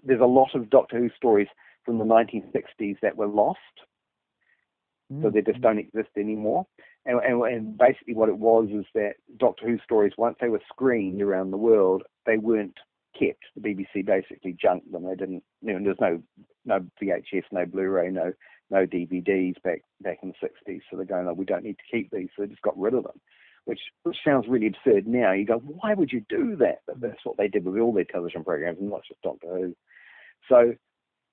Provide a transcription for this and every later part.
There's a lot of Doctor Who stories from the 1960s that were lost, so they just don't exist anymore. And basically what it was is that Doctor Who stories, once they were screened around the world, they weren't kept. The BBC basically junked them. They didn't, there's no VHS, no Blu-ray, no DVDs back in the 60s. So they're going, oh, we don't need to keep these. So they just got rid of them, which sounds really absurd now. You go, why would you do that? But that's what they did with all their television programs, and not just Doctor Who. So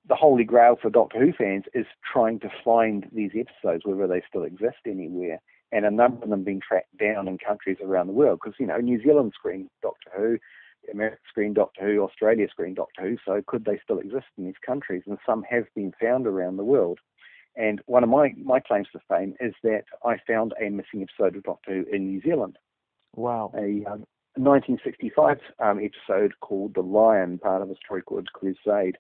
the holy grail for Doctor Who fans is trying to find these episodes, whether they still exist anywhere, and a number of them being tracked down in countries around the world. Because, New Zealand screened Doctor Who, America screened Doctor Who, Australia screened Doctor Who, so could they still exist in these countries? And some have been found around the world. And one of my claims to fame is that I found a missing episode of Doctor Who in New Zealand. Wow. A 1965 episode called The Lion, part of a story called Crusade.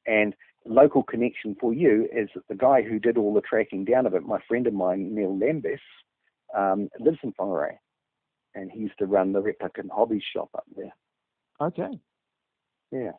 And local connection for you is that the guy who did all the tracking down of it, my friend of mine, Neil Lambis, lives in Whangarei. And he used to run the Replicant Hobbies shop up there. Okay. Yeah.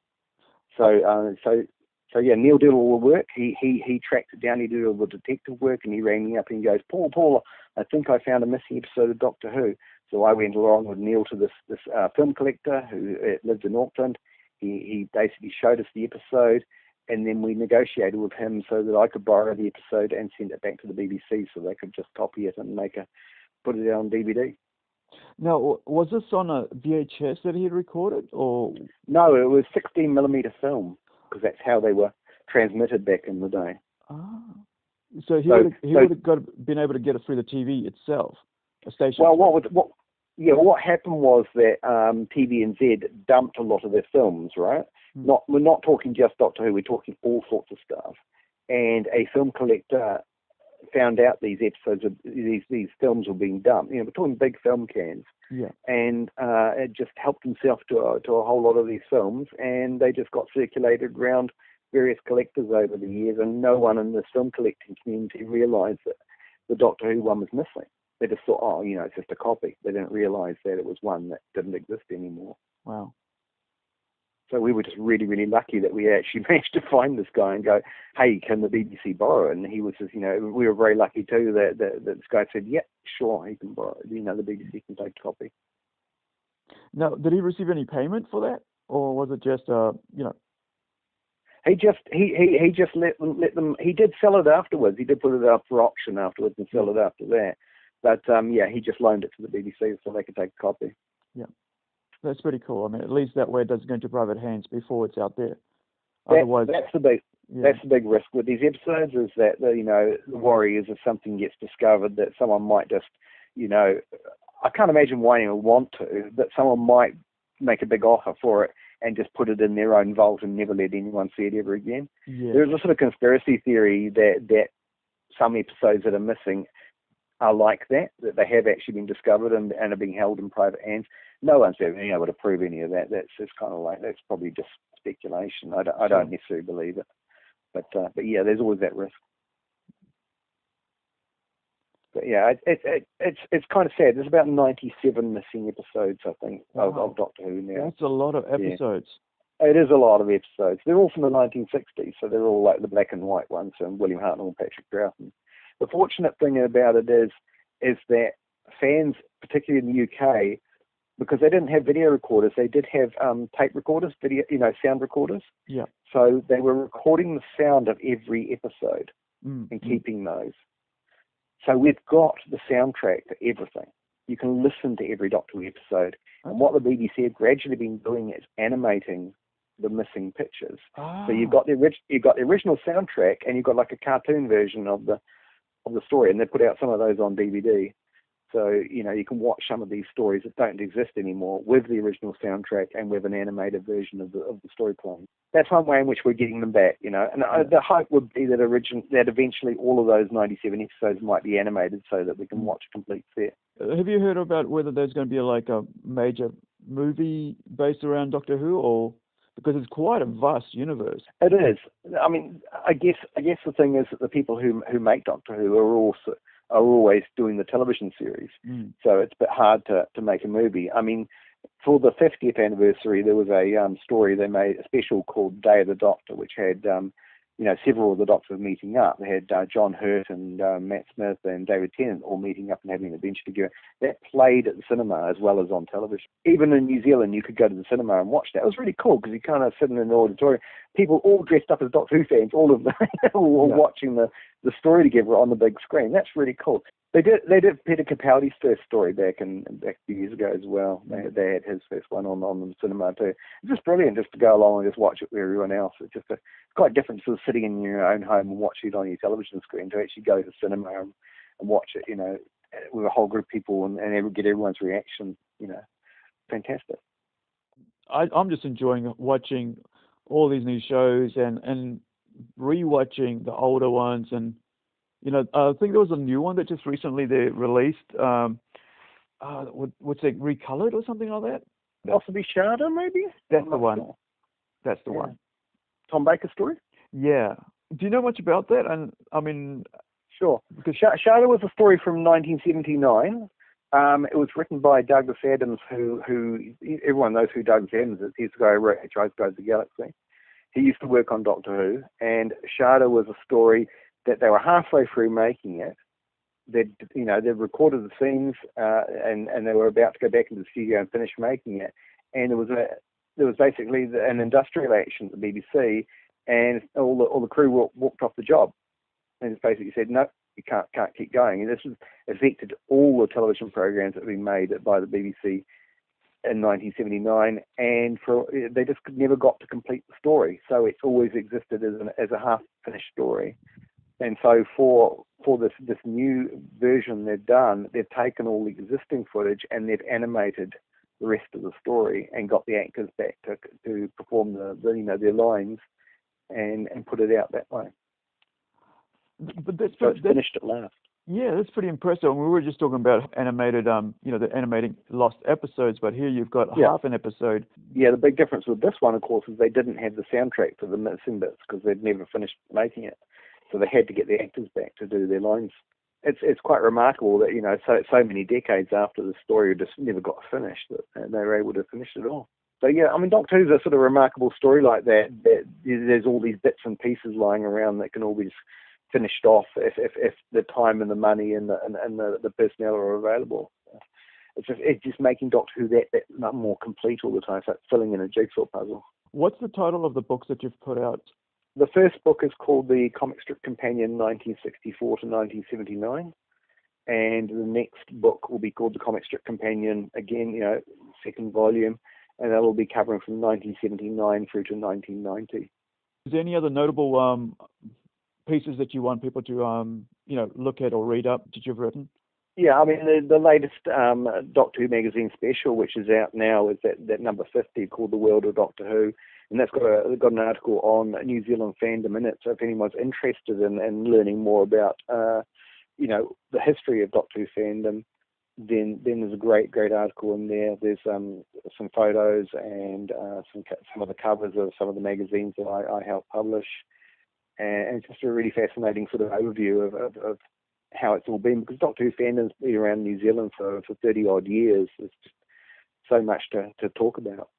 So yeah, Neil did all the work. He tracked it down. He did all the detective work, and he rang me up and he goes, Paul, I think I found a missing episode of Doctor Who. So I went along with Neil to this film collector who lived in Auckland. He basically showed us the episode, and then we negotiated with him so that I could borrow the episode and send it back to the BBC so they could just copy it and put it on DVD. Now, was this on a VHS that he had recorded, or? No, it was 16mm film, because that's how they were transmitted back in the day. Ah. So he would have been able to get it through the TV itself, a station. Well, what happened was that TVNZ dumped a lot of their films, right? We're not talking just Doctor Who, we're talking all sorts of stuff. And a film collector found out these episodes of these films were being dumped. We're talking big film cans. Yeah. And it just helped himself to a whole lot of these films, and they just got circulated around various collectors over the years, and no one in the film collecting community realised that the Doctor Who one was missing. They just thought, oh, it's just a copy. They didn't realise that it was one that didn't exist anymore. Wow. So we were just really, really lucky that we actually managed to find this guy and go, hey, can the BBC borrow it? And he was just, we were very lucky too that this guy said, yeah, sure, he can borrow it. The BBC can take a copy. Now, did he receive any payment for that? Or was it just, He just let them, he did sell it afterwards. He did put it up for auction afterwards and sell it after that. But, he just loaned it to the BBC so they could take a copy. Yeah. That's pretty cool. I mean, at least that way it doesn't go into private hands before it's out there. Otherwise, that's the big risk with these episodes, is that the worry is if something gets discovered that someone might just, I can't imagine why anyone would want to, but someone might make a big offer for it and just put it in their own vault and never let anyone see it ever again. Yeah. There's a sort of conspiracy theory that some episodes that are missing are like that they have actually been discovered and are being held in private hands. No one's ever been able to prove any of that. That's just kind of like, that's probably just speculation. I don't necessarily believe it. But yeah, there's always that risk. But yeah, it's kind of sad. There's about 97 missing episodes, I think, of Doctor Who now. That's a lot of episodes. Yeah. It is a lot of episodes. They're all from the 1960s, so they're all like the black and white ones, and William Hartnell and Patrick Troughton. The fortunate thing about it is that fans, particularly in the UK, because they didn't have video recorders, they did have tape recorders, sound recorders. Yeah. So they were recording the sound of every episode and keeping those. So we've got the soundtrack for everything. You can listen to every Doctor Who episode. And what the BBC have gradually been doing is animating the missing pictures. Ah. So you've got the original soundtrack, and you've got like a cartoon version of the story, and they put out some of those on DVD. So, you can watch some of these stories that don't exist anymore with the original soundtrack and with an animated version of the story playing. That's one way in which we're getting them back, And the hope would be that eventually all of those 97 episodes might be animated so that we can watch a complete set. Have you heard about whether there's going to be like a major movie based around Doctor Who, or because it's quite a vast universe? It is. I mean, I guess the thing is that the people who make Doctor Who are always doing the television series, so it's a bit hard to make a movie. I mean, for the 50th anniversary, there was a story they made, a special called Day of the Doctor, which had several of the Doctors meeting up. They had John Hurt and Matt Smith and David Tennant all meeting up and having an adventure together. That played at the cinema as well as on television. Even in New Zealand, you could go to the cinema and watch that. It was really cool because you kind of sit in an auditorium, people all dressed up as Doctor Who fans, all of them, all watching the story together on the big screen. That's really cool. They did Peter Capaldi's first story back a few years ago as well. They had his first one on the cinema too. It's just brilliant just to go along and just watch it with everyone else. It's quite different to sitting in your own home and watching it on your television screen, to actually go to the cinema and watch it, with a whole group of people and get everyone's reaction. Fantastic. I'm just enjoying watching all these new shows and rewatching the older ones. And I think there was a new one that just recently they released. What's it, Recolored or something like that? Possibly Sharda, maybe? That's the one. Sure. That's the one. Tom Baker's story? Yeah. Do you know much about that? And I mean, sure. Because Sharda was a story from 1979. It was written by Douglas Adams, who everyone knows who Douglas Adams is. He's the guy who wrote Hitchhiker's Guide to the Galaxy. He used to work on Doctor Who, and Sharda was a story that they were halfway through making it. They'd recorded the scenes, and they were about to go back into the studio and finish making it. And there was basically an industrial action at the BBC, and all the crew walked off the job, and it's basically said, no, you can't keep going. And this has affected all the television programs that have been made by the BBC in 1979, and they just never got to complete the story. So it's always existed as a half-finished story. And so for this new version they've done, they've taken all the existing footage and they've animated the rest of the story and got the actors back to perform their lines and put it out that way. But it's finished at last. Yeah, that's pretty impressive. We were just talking about animated, the animating lost episodes, but here you've got half an episode. Yeah, the big difference with this one, of course, is they didn't have the soundtrack for the missing bits because they'd never finished making it. So they had to get the actors back to do their lines. It's quite remarkable that, so many decades after the story just never got finished, that they were able to finish it all. So, yeah, I mean, Doctor Who's a sort of remarkable story like that there's all these bits and pieces lying around that can all be just finished off if the time and the money and the personnel are available. It's just making Doctor Who that more complete all the time. So it's filling in a jigsaw puzzle. What's the title of the books that you've put out? The first book is called The Comic Strip Companion 1964 to 1979. And the next book will be called The Comic Strip Companion, again, second volume. And that will be covering from 1979 through to 1990. Is there any other notable pieces that you want people to, look at or read up that you've written? Yeah, I mean, the latest Doctor Who magazine special, which is out now, is that number 50 called The World of Doctor Who. And that's got an article on New Zealand fandom in it. So if anyone's interested in learning more about, the history of Doctor Who fandom, then there's a great article in there. There's some photos and some of the covers of some of the magazines that I helped publish. And it's just a really fascinating sort of overview of how it's all been, because Doctor Who fandom's been around New Zealand for 30-odd years. There's just so much to talk about.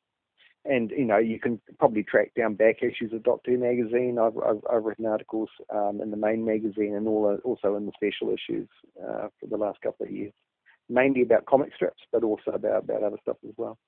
And, you can probably track down back issues of Doctor Who magazine. I've written articles in the main magazine and also in the special issues for the last couple of years, mainly about comic strips, but also about other stuff as well.